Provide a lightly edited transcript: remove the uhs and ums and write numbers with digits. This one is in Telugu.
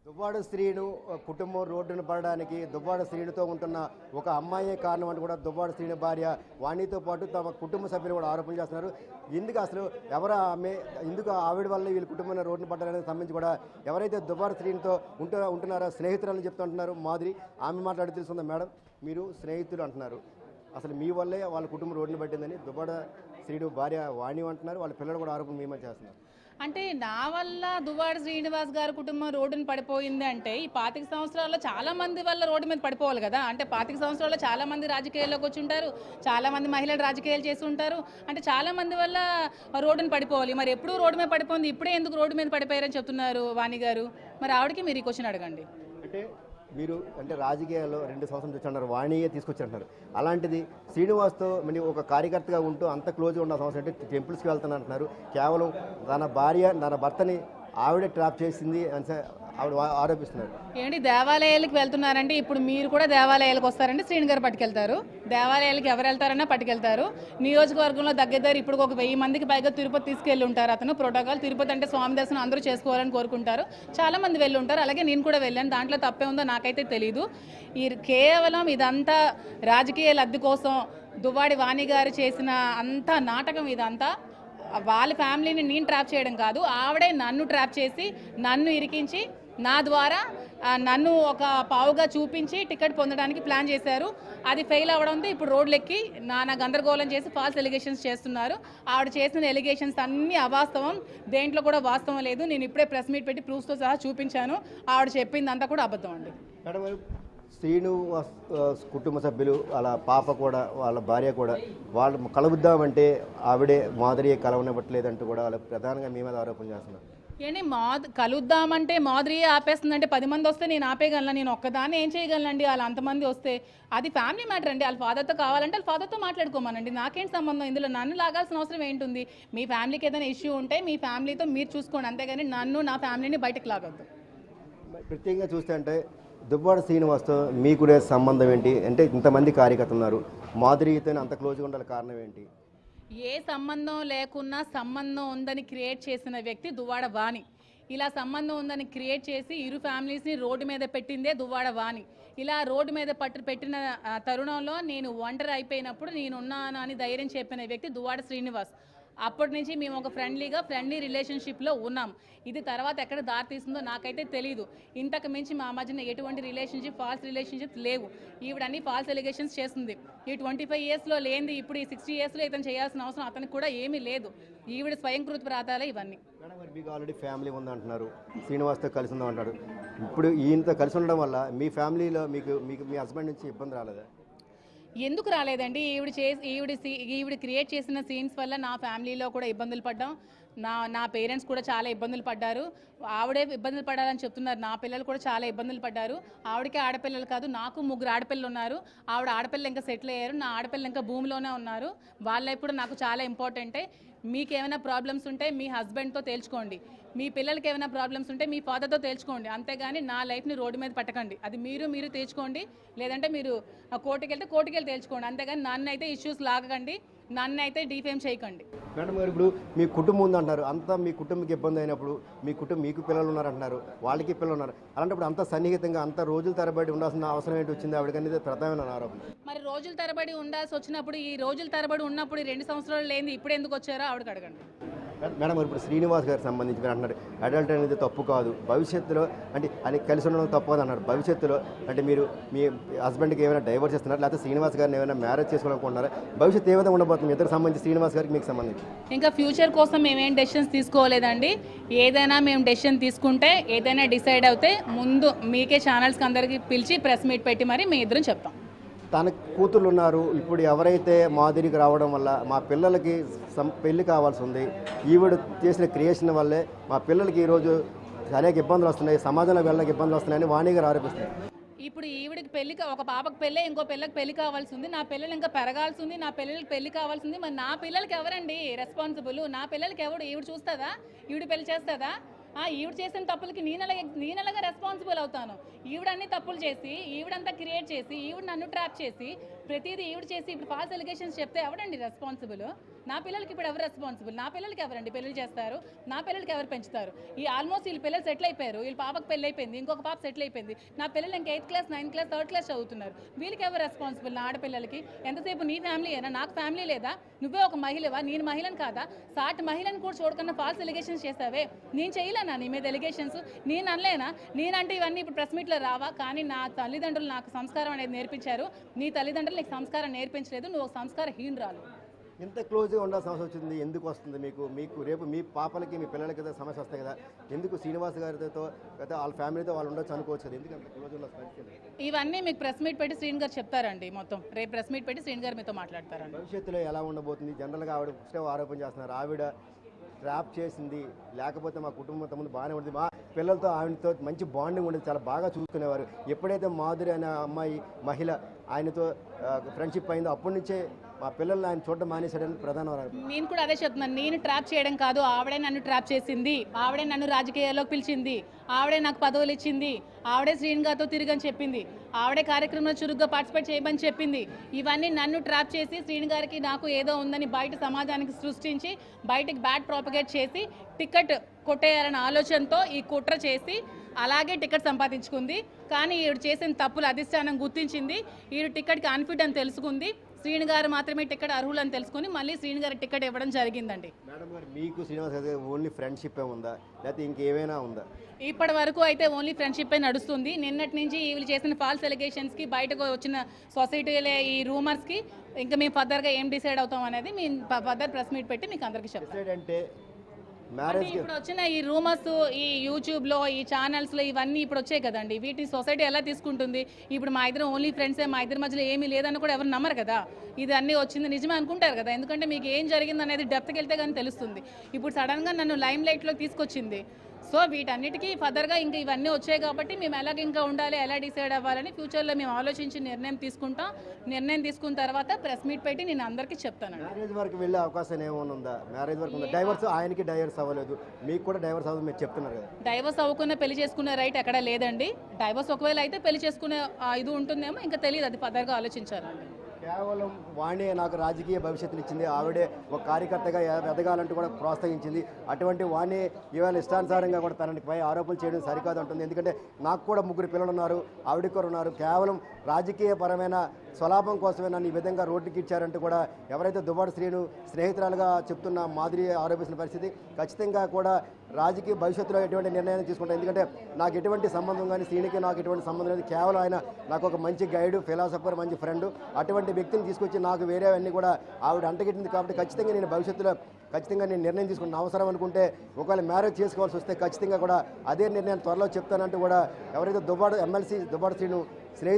దువ్వాడ శ్రీను కుటుంబం రోడ్డున పడడానికి దువ్వాడ శ్రీనుతో ఉంటున్న ఒక అమ్మాయే కారణం అని కూడా దువ్వాడ శ్రీను భార్య వాణితో పాటు తమ కుటుంబ సభ్యులు కూడా ఆరోపణ చేస్తున్నారు. ఎందుకు అసలు ఎవరు ఆమె ఎందుకు ఆవిడ వల్ల వీళ్ళ కుటుంబంలో రోడ్డున పడ్డారనే సంబంధించి కూడా ఎవరైతే దువ్వాడ శ్రీనుతో ఉంటున్నారో స్నేహితురాలని చెప్తుంటున్నారు మాధురి. ఆమె మాట్లాడి తెలుసుకుందాం. మేడం, మీరు స్నేహితులు అంటున్నారు, అసలు మీ వల్లే వాళ్ళ కుటుంబం రోడ్డున పట్టిందని దువ్వాడ శ్రీను భార్య వాణి అంటున్నారు. వాళ్ళ పిల్లలు కూడా ఆరోపణ మేమే చేస్తున్నారు. అంటే నా వల్ల దువ్వాడ శ్రీనివాస్ గారి కుటుంబం రోడ్డున పడిపోయింది అంటే ఈ 25 సంవత్సరాల్లో చాలా మంది వల్ల రోడ్డు మీద పడిపోవాలి కదా. అంటే 25 సంవత్సరాల్లో చాలా మంది రాజకీయాల్లోకి వచ్చి ఉంటారు, చాలా మంది మహిళలు రాజకీయాలు చేసి ఉంటారు. అంటే చాలా మంది వల్ల రోడ్డున పడిపోవాలి. మరి ఎప్పుడు రోడ్డు మీద పడిపోయింది, ఇప్పుడే ఎందుకు రోడ్డు మీద పడిపోయారని చెప్తున్నారు వాణి గారు. మరి ఆవిడకి మీరు ఈ క్వశ్చన్ అడగండి. అంటే మీరు రాజకీయాల్లో 2 సంవత్సరాలు తెచ్చున్నారు, వాణియే తీసుకొచ్చారంటున్నారు. అలాంటిది శ్రీనివాస్తో మీరు ఒక కార్యకర్తగా ఉంటూ అంత క్లోజ్గా ఉన్న సంవత్సరం అంటే టెంపుల్స్కి వెళ్తాను అంటున్నారు. కేవలం తన భర్తని ఆవిడే ట్రాప్ చేసింది అని ఆవిడ ఆరోపిస్తున్నారు. ఏంటి దేవాలయాలకు వెళ్తున్నారంటే ఇప్పుడు మీరు కూడా దేవాలయాలకు వస్తారంటే శ్రీని గారు పట్టుకెళ్తారు. దేవాలయాలకు ఎవరు వెళ్తారన్నా పట్టుకెళ్తారు. నియోజకవర్గంలో దగ్గర ఇప్పుడు ఒక 1000 మందికి పైగా తిరుపతి తీసుకెళ్ళి ఉంటారు. అతను ప్రోటోకాల్ తిరుపతి అంటే స్వామి దర్శనం అందరూ చేసుకోవాలని కోరుకుంటారు. చాలా మంది వెళ్ళి ఉంటారు. అలాగే నేను కూడా వెళ్ళాను. దాంట్లో తప్పే ఉందో నాకైతే తెలీదు. కేవలం ఇదంతా రాజకీయ లబ్ధి కోసం దువ్వాడి వాణి గారు చేసిన అంత నాటకం. ఇదంతా వాళ్ళ ఫ్యామిలీని నేను ట్రాప్ చేయడం కాదు, ఆవిడే నన్ను ట్రాప్ చేసి నన్ను ఇరికించి నా ద్వారా నన్ను ఒక పావుగా చూపించి టికెట్ పొందడానికి ప్లాన్ చేశారు. అది ఫెయిల్ అవ్వడంతో ఇప్పుడు రోడ్లెక్కి నానా గందరగోళం చేసి ఫాల్స్ ఎలిగేషన్స్ చేస్తున్నారు. ఆవిడ చేసిన ఎలిగేషన్స్ అన్నీ అవాస్తవం, దేంట్లో కూడా వాస్తవం లేదు. నేను ఇప్పుడే ప్రెస్ మీట్ పెట్టి ప్రూఫ్స్తో సహా చూపించాను. ఆవిడ చెప్పింది అంతా కూడా అబద్ధం అండి. శ్రీను కుటుంబ సభ్యులు వాళ్ళ పాప కూడా వాళ్ళ భార్య కూడా వాళ్ళు కలుద్దామంటే ఆవిడే మాధురి కలవనివ్వట్లేదంటూ కూడా వాళ్ళ ప్రధానంగా మీ మీద ఆరోపణ చేస్తున్నారు. ఏంటి కలుద్దామంటే మాధురి ఆపేస్తుందంటే 10 మంది వస్తే నేను ఆపేయగలను, నేను ఒక్కదాన్ని ఏం చేయగలనండి? వాళ్ళు అంతమంది వస్తే అది ఫ్యామిలీ మ్యాటర్ అండి. వాళ్ళ ఫాదర్తో కావాలంటే వాళ్ళ ఫాదర్తో మాట్లాడుకోమనండి, నాకేంటి సంబంధం? ఇందులో నన్ను లాగాల్సిన అవసరం ఏంటుంది? మీ ఫ్యామిలీకి ఏదైనా ఇష్యూ ఉంటే మీ ఫ్యామిలీతో మీరు చూసుకోండి, అంతేగాని నన్ను నా ఫ్యామిలీని బయటకు లాగొద్దు. ప్రత్యేకంగా చూస్తే అంటే దువ్వాడ శ్రీనివాస్తో మీకుడే సంబంధం ఏంటి? అంటే ఇంతమంది కార్యకర్తలు ఉన్నారు, మాధురితో అంత క్లోజ్గా ఉండాలి, కారణం ఏంటి? ఏ సంబంధం లేకున్నా సంబంధం ఉందని క్రియేట్ చేసిన వ్యక్తి దువ్వాడ వాణి. ఇలా సంబంధం ఉందని క్రియేట్ చేసి ఇరు ఫ్యామిలీస్ని రోడ్డు మీద పెట్టిందే దువ్వాడ వాణి. ఇలా రోడ్డు మీద పెట్టిన తరుణంలో నేను ఒంటరి అయిపోయినప్పుడు నేనున్నాను అని ధైర్యం చెప్పిన వ్యక్తి దువ్వాడ శ్రీనివాస్. అప్పటి నుంచి మేము ఒక ఫ్రెండ్లీ రిలేషన్షిప్లో ఉన్నాం. ఇది తర్వాత ఎక్కడ దారి తీస్తుందో నాకైతే తెలీదు. ఇంతకు మించి మా మధ్యన ఎటువంటి ఫాల్స్ రిలేషన్షిప్స్ లేవు. ఈవిడన్నీ ఫాల్స్ ఎలిగేషన్స్ చేస్తుంది. ఈ 25 ఇయర్స్లో లేనిది ఇప్పుడు ఈ 60 ఇయర్స్లో ఇతను చేయాల్సిన అవసరం అతనికి కూడా ఏమీ లేదు. ఈవిడ స్వయంకృత ప్రాతాలే ఇవన్నీ. మీకు ఆల్రెడీ ఫ్యామిలీ ఉందంటున్నారు, శ్రీనివాస్తో కలిసి ఉందంటున్నారు. ఇప్పుడు ఈయనతో కలిసి ఉండడం వల్ల మీ ఫ్యామిలీలో మీకు మీ హస్బెండ్ నుంచి ఇబ్బంది రాలేదా? ఎందుకు రాలేదండి? ఈవిడ క్రియేట్ చేసిన సీన్స్ వల్ల నా ఫ్యామిలీలో కూడా ఇబ్బందులు పడ్డాం. నా పేరెంట్స్ కూడా చాలా ఇబ్బందులు పడ్డారు. ఆవిడే ఇబ్బందులు పడాలని చెప్తున్నారు. నా పిల్లలు కూడా చాలా ఇబ్బందులు పడ్డారు. ఆవిడకే ఆడపిల్లలు కాదు, నాకు 3 ఆడపిల్లలు ఉన్నారు. ఆవిడ ఆడపిల్లలు ఇంకా సెటిల్ అయ్యారు, నా ఆడపిల్లలు ఇంకా భూమిలోనే ఉన్నారు. వాళ్ళ ఇప్పుడు నాకు చాలా ఇంపార్టెంటే. మీకు ఏమైనా ప్రాబ్లమ్స్ ఉంటే మీ హస్బెండ్తో తేల్చుకోండి, మీ పిల్లలకి ఏమైనా ప్రాబ్లమ్స్ ఉంటే మీ ఫాదర్తో తేల్చుకోండి, అంతేగాని నా లైఫ్ని రోడ్డు మీద పట్టకండి. అది మీరు తేల్చుకోండి, లేదంటే మీరు కోర్టుకి వెళ్ళి తేల్చుకోండి, అంతేగాని నన్ను అయితే ఇష్యూస్ లాగకండి, నన్ను అయితే డిఫేమ్ చేయకండి. మేడం గారు, ఇప్పుడు మీ కుటుంబం ఉందంటారు, అంతా మీ కుటుంబకి ఇబ్బంది అయినప్పుడు మీకు పిల్లలు ఉన్నారంటున్నారు, వాళ్ళకి పిల్లలు ఉన్నారు, అలాంటప్పుడు అంత సన్నిహితంగా అంత రోజుల తరబడి ఉండాల్సిన అవసరం ఏంటి వచ్చింది ఆవిడకనేది ప్రధానమైన ఆరోపణ. మరి రోజుల తరబడి ఉండాల్సి వచ్చినప్పుడు, ఈ రోజుల తరబడి ఉన్నప్పుడు 2 సంవత్సరాలు లేని ఇప్పుడు ఎందుకు వచ్చారో ఆవిడకి అడగండి. మేడం గారు, ఇప్పుడు శ్రీనివాస్ గారికి సంబంధించి మీరు అంటున్నారు అడల్ట్ అనేది తప్పు కాదు, భవిష్యత్తులో అంటే అని కలిసి ఉండడం తప్పు కాదు అన్నారు. భవిష్యత్తులో అంటే మీరు మీ హస్బెండ్కి ఏమైనా డైవర్స్ చేస్తున్నారు, లేకపోతే శ్రీనివాస్ గారిని ఏమైనా మ్యారేజ్ చేసుకోవాలనుకుంటున్నారా? భవిష్యత్తు ఏ విధంగా ఉండబోతుంది ఇద్దరు సంబంధించి, శ్రీనివాస్ గారికి మీకు సంబంధించి? ఇంకా ఫ్యూచర్ కోసం మేమేం డెసిషన్స్ తీసుకోలేదండి. ఏదైనా మేము డెసిషన్ తీసుకుంటే, ఏదైనా డిసైడ్ అవుతే ముందు మీకే ఛానల్స్కి అందరికీ పిలిచి ప్రెస్ మీట్ పెట్టి మరి మీ ఇద్దరం చెప్తాం. తన కూతుర్లు ఉన్నారు, ఇప్పుడు ఎవరైతే మాధురికి రావడం వల్ల మా పిల్లలకి పెళ్లి కావాల్సి ఉంది, ఈవిడ చేసిన క్రియేషన్ వల్లే మా పిల్లలకి ఈరోజు అనేక ఇబ్బందులు వస్తున్నాయి, సమాజంలో వెళ్ళకి ఇబ్బందులు వస్తున్నాయని వాణి గారు ఆరోపిస్తున్నారు. ఇప్పుడు ఈవిడికి ఒక పాపకు పెళ్ళి, ఇంకో పిల్లకి పెళ్లి కావాల్సి ఉంది, నా పిల్లలు ఇంకా పెరగాల్సి ఉంది, నా పిల్లలకి పెళ్లి కావాల్సి ఉంది. మరి నా పిల్లలకి ఎవరండి రెస్పాన్సిబుల్? నా పిల్లలకి ఎవడు? ఈవిడ చూస్తుందా? ఈవిడ పెళ్లి చేస్తుందా? ఈవిడ చేసిన తప్పులకి నేనలాగా రెస్పాన్సిబుల్ అవుతాను. ఈవిడ అన్ని తప్పులు చేసి, ఈవిడంతా క్రియేట్ చేసి, ఈవిడ నన్ను ట్రాప్ చేసి, ప్రతిదీ ఈవిడ చేసి ఇప్పుడు ఫాల్స్ ఎలిగేషన్స్ చెప్తే ఎవడండి రెస్పాన్సిబుల్? నా పిల్లలకి ఇప్పుడు ఎవరు రెస్పాన్సిబుల్? నా పిల్లలకి ఎవరండి పెళ్లి చేస్తారు? నా పిల్లలకి ఎవరు పెంచుతారు? ఆల్మోస్ట్ వీళ్ళ పిల్లలు సెటిల్ అయిపోయారు. వీళ్ళ పాపకు పెళ్లి అయిపోయింది, ఇంకొక పాప సెటిల్ అయిపోయింది. నా పిల్లలు ఇంకా 8th class, 9th class, 3rd class చదువుతున్నారు. వీళ్ళకి ఎవరు రెస్పాన్సిబుల్? నా ఆడపిల్లలకి ఎంతసేపు నీ ఫ్యామిలీ అయినా, నాకు ఫ్యామిలీ లేదా? నువ్వే ఒక మహిళవా? నేను మహిళను కాదా? సాటి మహిళను కూడా చూడకుండా ఫాల్స్ ఎలిగేషన్స్ చేస్తావే. నేను చేయలేనా నీ మీద ఎలిగేషన్స్? నేను అనలేనా? నేనంటే ఇవన్నీ ఇప్పుడు ప్రెస్ మీట్లో రావా? కానీ నా తల్లిదండ్రులు నాకు సంస్కారం అనేది నేర్పించారు. నీ తల్లిదండ్రులు నీకు సంస్కారం నేర్పించలేదు. నువ్వు ఒక సంస్కారహీనురాలు. ఇంత క్లోజ్గా ఉండాల్సిన సమస్య వచ్చింది ఎందుకు వస్తుంది మీకు రేపు మీ పాపలకి మీ పిల్లలకి అయితే సమస్య వస్తాయి కదా, ఎందుకు శ్రీనివాస్ గారితో అయితే వాళ్ళ ఫ్యామిలీతో వాళ్ళు ఉండొచ్చు అనుకోవచ్చు కదా, ఎందుకు అంత క్లోజ్ ఉన్న పరిస్థితి? ఇవన్నీ మీకు ప్రెస్ మీట్ పెట్టి శ్రీని గారు చెప్తారండి. మొత్తం రేపు ప్రెస్ మీట్ పెట్టి శ్రీని గారు మీతో మాట్లాడతారండి. భవిష్యత్తులో ఎలా ఉండబోతుంది? జనరల్గా ఆవిడ ఫస్ట్ ఆరోపణ చేస్తున్నారు, ఆవిడ ట్రాప్ చేసింది, లేకపోతే మా కుటుంబంతో ముందు బాగానే ఉంటుంది, మా పిల్లలతో ఆవిడతో మంచి బాండింగ్ ఉండేది, చాలా బాగా చూసుకునేవారు. ఎప్పుడైతే మాధురి అనే అమ్మాయి మహిళ ఆయనతో ఫ్రెండ్షిప్ అయిందో అప్పటి నుంచే మా పిల్లల్ని ఆయన చూడడం మానేశాడని ప్రధాన. నేను కూడా అదే చెప్తున్నాను. నేను ట్రాప్ చేయడం కాదు, ఆవిడే నన్ను ట్రాప్ చేసింది. ఆవిడే నన్ను రాజకీయాల్లోకి పిలిచింది. ఆవిడే నాకు పదవులు ఇచ్చింది. ఆవిడే శ్రీని గారితో తిరిగని చెప్పింది. ఆవిడే కార్యక్రమంలో చురుగ్గా పార్టిసిపేట్ చేయమని చెప్పింది. ఇవన్నీ నన్ను ట్రాప్ చేసి శ్రీని గారికి నాకు ఏదో ఉందని బయట సమాజానికి సృష్టించి బయటకి బ్యాడ్ ప్రాపగేట్ చేసి టికెట్ కొట్టేయాలన్న ఆలోచనతో ఈ కుట్ర చేసి అలాగే టికెట్ సంపాదించుకుంది. కానీ ఈవిడ చేసిన తప్పులు అధిష్టానం గుర్తించింది. ఈవిడ టికెట్కి అన్ఫిట్ అని తెలుసుకుంది. శ్రీని గారు మాత్రమే టికెట్ అర్హులు అని తెలుసుకుని మళ్ళీ శ్రీని గారి టికెట్ ఇవ్వడం జరిగిందండి. మేడం గారు, మీకు శ్రీనివాస్ గారి ఓన్లీ ఫ్రెండ్షిప్ ఉందా లేకపోతే ఇంకేమైనా ఉందా? ఇప్పటి వరకు అయితే ఓన్లీ ఫ్రెండ్షిప్ నడుస్తుంది. నిన్నటి నుంచి వీళ్ళు చేసిన ఫాల్స్ ఎలిగేషన్స్కి బయటకు వచ్చిన సొసైటీలే ఈ రూమర్స్కి ఇంకా మేము ఫర్దర్గా ఏం డిసైడ్ అవుతాం అనేది మేము ఫర్దర్ ప్రెస్ మీట్ పెట్టి మీకు అందరికీ చెప్తాం. అంటే ఇప్పుడు వచ్చిన ఈ రూమర్స్ ఈ యూట్యూబ్లో ఈ ఛానల్స్లో ఇవన్నీ ఇప్పుడు వచ్చాయి కదండి, వీటిని సొసైటీ ఎలా తీసుకుంటుంది? ఇప్పుడు మా ఇద్దరు ఓన్లీ ఫ్రెండ్సే, మా ఇద్దరి మధ్యలో ఏమీ లేదని కూడా ఎవరు నమ్మరు కదా. ఇది అన్నీ వచ్చింది నిజమే అనుకుంటారు కదా, ఎందుకంటే మీకు ఏం జరిగింది అనేది డెప్త్కి వెళ్తే కానీ తెలుస్తుంది. ఇప్పుడు సడన్గా నన్ను లైమ్ లైట్లో తీసుకొచ్చింది. సో వీటన్నిటికీ ఫర్దర్గా ఇంకా ఇవన్నీ వచ్చాయి కాబట్టి మేము ఎలాగ ఇంకా ఉండాలి, ఎలా డిసైడ్ అవ్వాలని ఫ్యూచర్లో మేము ఆలోచించి నిర్ణయం తీసుకుంటాం. నిర్ణయం తీసుకున్న తర్వాత ప్రెస్ మీట్ పెట్టి నేను అందరికీ చెప్తాను. మ్యారేజ్ వరకు వెళ్ళే అవకాశం ఏమైనా ఉందా? మ్యారేజ్ వరకు ఉందా? డైవర్స్ ఆయనకి డైవర్స్ అవ్వలేదు, మీకు కూడా డైవర్స్ అవ్వదు మీరు చెప్తున్నారు కదా. డైవర్స్ అవ్వకుండా పెళ్లి చేసుకునే రైట్ ఎక్కడ లేదండి. డైవర్స్ ఒకవేళ అయితే పెళ్లి చేసుకునే ఇది ఉంటుందేమో, ఇంకా తెలియదు, అది ఫర్దర్గా ఆలోచించాలండి. కేవలం వాణి నాకు రాజకీయ భవిష్యత్తుని ఇచ్చింది, ఆవిడే ఒక కార్యకర్తగా ఎదగాలంటూ కూడా ప్రోత్సహించింది. అటువంటి వాణి ఇవాళ ఇష్టానుసారంగా కూడా తనపై ఆరోపణలు చేయడం సరికాదు అంటుంది. ఎందుకంటే నాకు కూడా 3 పిల్లలు ఉన్నారు, ఆవిడకి కూడా ఉన్నారు. కేవలం రాజకీయపరమైన స్వలాభం కోసమే నన్ను ఈ విధంగా రోడ్డుకి ఇచ్చారంటూ కూడా ఎవరైతే దువ్వాడ శ్రీను స్నేహితురాలుగా చెప్తున్న మాదిరి ఆరోపిస్తున్న పరిస్థితి. ఖచ్చితంగా కూడా రాజకీయ భవిష్యత్తులో ఎటువంటి నిర్ణయాన్ని తీసుకుంటాను. ఎందుకంటే నాకు ఎటువంటి సంబంధం కానీ శ్రీనికి నాకు ఎటువంటి సంబంధం లేదు. కేవలం ఆయన నాకు ఒక మంచి గైడ్, ఫిలాసఫర్, మంచి ఫ్రెండ్. అటువంటి వ్యక్తిని తీసుకొచ్చి నాకు వేరేవన్నీ కూడా ఆవిడ అంటగట్టింది. కాబట్టి ఖచ్చితంగా నేను భవిష్యత్తులో నేను నిర్ణయం తీసుకున్న అవసరం అనుకుంటే ఒకవేళ మ్యారేజ్ చేసుకోవాల్సి వస్తే ఖచ్చితంగా కూడా అదే నిర్ణయం త్వరలో చెప్తానంటూ కూడా ఎవరైతే దువ్వాడ ఎమ్మెల్సీ దువ్వాడ శ్రీను స్నేహితులు